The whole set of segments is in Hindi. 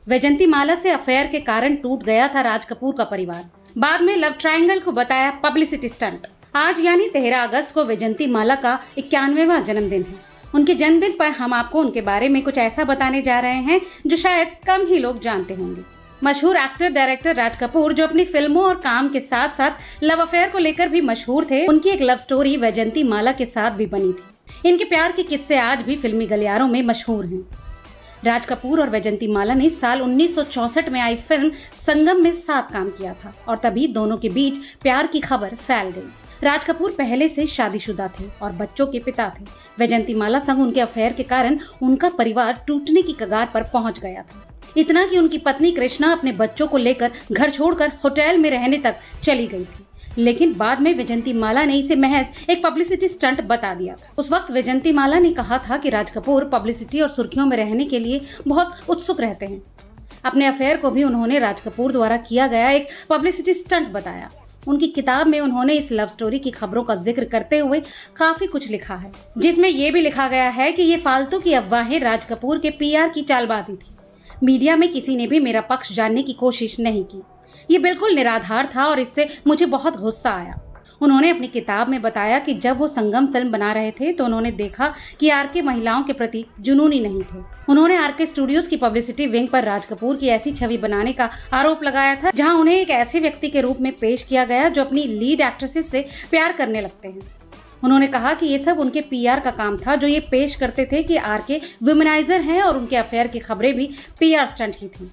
वैजंती माला से अफेयर के कारण टूट गया था राज कपूर का परिवार। बाद में लव ट्रायंगल को बताया पब्लिसिटी स्टंट। आज यानी 13 अगस्त को वैजंती माला का 91वां जन्मदिन है। उनके जन्मदिन पर हम आपको उनके बारे में कुछ ऐसा बताने जा रहे हैं जो शायद कम ही लोग जानते होंगे। मशहूर एक्टर डायरेक्टर राज कपूर, जो अपनी फिल्मों और काम के साथ साथ लव अफेयर को लेकर भी मशहूर थे, उनकी एक लव स्टोरी वैजंती माला के साथ भी बनी थी। इनके प्यार के किस्से आज भी फिल्मी गलियारों में मशहूर हैं। राज कपूर और वैजंती माला ने साल 1964 में आई फिल्म संगम में साथ काम किया था और तभी दोनों के बीच प्यार की खबर फैल गई। राज कपूर पहले से शादीशुदा थे और बच्चों के पिता थे। वैजंती माला संग उनके अफेयर के कारण उनका परिवार टूटने की कगार पर पहुंच गया था। इतना कि उनकी पत्नी कृष्णा अपने बच्चों को लेकर घर छोड़कर होटल में रहने तक चली गई थी। लेकिन बाद में वैजंती माला ने इसे महज एक पब्लिसिटी स्टंट बता दिया था। उस वक्त वैजंती माला ने कहा था कि राज कपूर पब्लिसिटी और सुर्खियों में रहने के लिए बहुत उत्सुक रहते हैं। अपने अफेयर को भी उन्होंने राज कपूर द्वारा किया गया एक पब्लिसिटी स्टंट बताया। उनकी किताब में उन्होंने इस लव स्टोरी की खबरों का जिक्र करते हुए काफी कुछ लिखा है, जिसमें यह भी लिखा गया है कि ये फालतू की अफवाहें राज कपूर के पीआर की चालबाजी थी। मीडिया में किसी ने भी मेरा पक्ष जानने की कोशिश नहीं की। ये बिल्कुल निराधार था और इससे मुझे बहुत गुस्सा आया। उन्होंने अपनी किताब में बताया कि जब वो संगम फिल्म बना रहे थे तो उन्होंने देखा कि आरके महिलाओं के प्रति जुनूनी नहीं थे। उन्होंने आरके स्टूडियोज की पब्लिसिटी विंग पर राज कपूर की ऐसी छवि बनाने का आरोप लगाया था जहां उन्हें एक ऐसे व्यक्ति के रूप में पेश किया गया जो अपनी लीड एक्ट्रेसेस से प्यार करने लगते हैं। उन्होंने कहा कि ये सब उनके पीआर का काम था, जो ये पेश करते थे कि आरके वुमेनाइजर हैं और उनके अफेयर की खबरें भी पीआर स्टंट ही थी।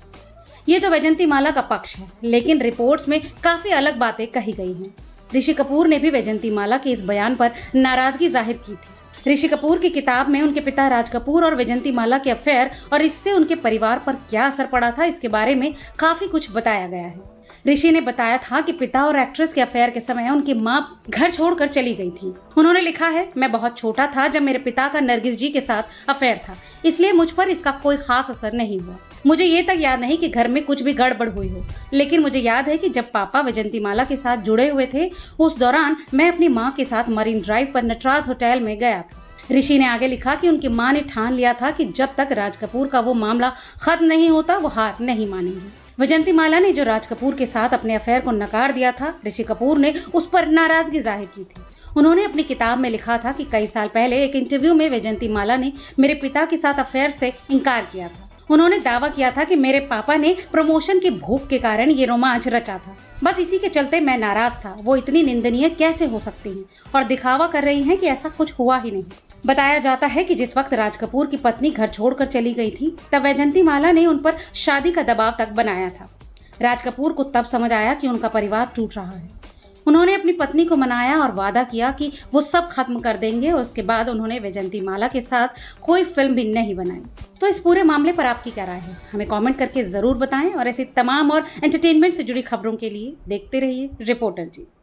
ये तो वैजंती माला का पक्ष है, लेकिन रिपोर्ट्स में काफी अलग बातें कही गई हैं। ऋषि कपूर ने भी वैजंती माला के इस बयान पर नाराजगी जाहिर की थी। ऋषि कपूर की किताब में उनके पिता राज कपूर और वैजंती माला के अफेयर और इससे उनके परिवार पर क्या असर पड़ा था, इसके बारे में काफी कुछ बताया गया है। ऋषि ने बताया था कि पिता और एक्ट्रेस के अफेयर के समय उनकी मां घर छोड़कर चली गई थी। उन्होंने लिखा है, मैं बहुत छोटा था जब मेरे पिता का नरगिस जी के साथ अफेयर था, इसलिए मुझ पर इसका कोई खास असर नहीं हुआ। मुझे ये तक याद नहीं कि घर में कुछ भी गड़बड़ हुई हो, लेकिन मुझे याद है कि जब पापा वैजंती माला के साथ जुड़े हुए थे, उस दौरान मैं अपनी माँ के साथ मरीन ड्राइव पर नटराज होटल में गया था। ऋषि ने आगे लिखा कि उनकी माँ ने ठान लिया था कि जब तक राज कपूर का वो मामला खत्म नहीं होता वो हार नहीं मानेंगे। वैजंती माला ने जो राज कपूर के साथ अपने अफेयर को नकार दिया था, ऋषि कपूर ने उस पर नाराजगी जाहिर की थी। उन्होंने अपनी किताब में लिखा था कि कई साल पहले एक इंटरव्यू में वैजंती माला ने मेरे पिता के साथ अफेयर से इनकार किया था। उन्होंने दावा किया था कि मेरे पापा ने प्रमोशन की भूख के कारण ये रोमांच रचा था, बस इसी के चलते मैं नाराज था। वो इतनी निंदनीय कैसे हो सकती हैं और दिखावा कर रही हैं कि ऐसा कुछ हुआ ही नहीं। बताया जाता है कि जिस वक्त राज कपूर की पत्नी घर छोड़कर चली गई थी, तब वैजंती माला ने उन पर शादी का दबाव तक बनाया था। राज कपूर को तब समझ आया कि उनका परिवार टूट रहा है। उन्होंने अपनी पत्नी को मनाया और वादा किया कि वो सब खत्म कर देंगे। उसके बाद उन्होंने वैजंती माला के साथ कोई फिल्म भी नहीं बनाई। तो इस पूरे मामले पर आपकी क्या राय है, हमें कमेंट करके जरूर बताएं और ऐसी तमाम और एंटरटेनमेंट से जुड़ी खबरों के लिए देखते रहिए रिपोर्टर जी।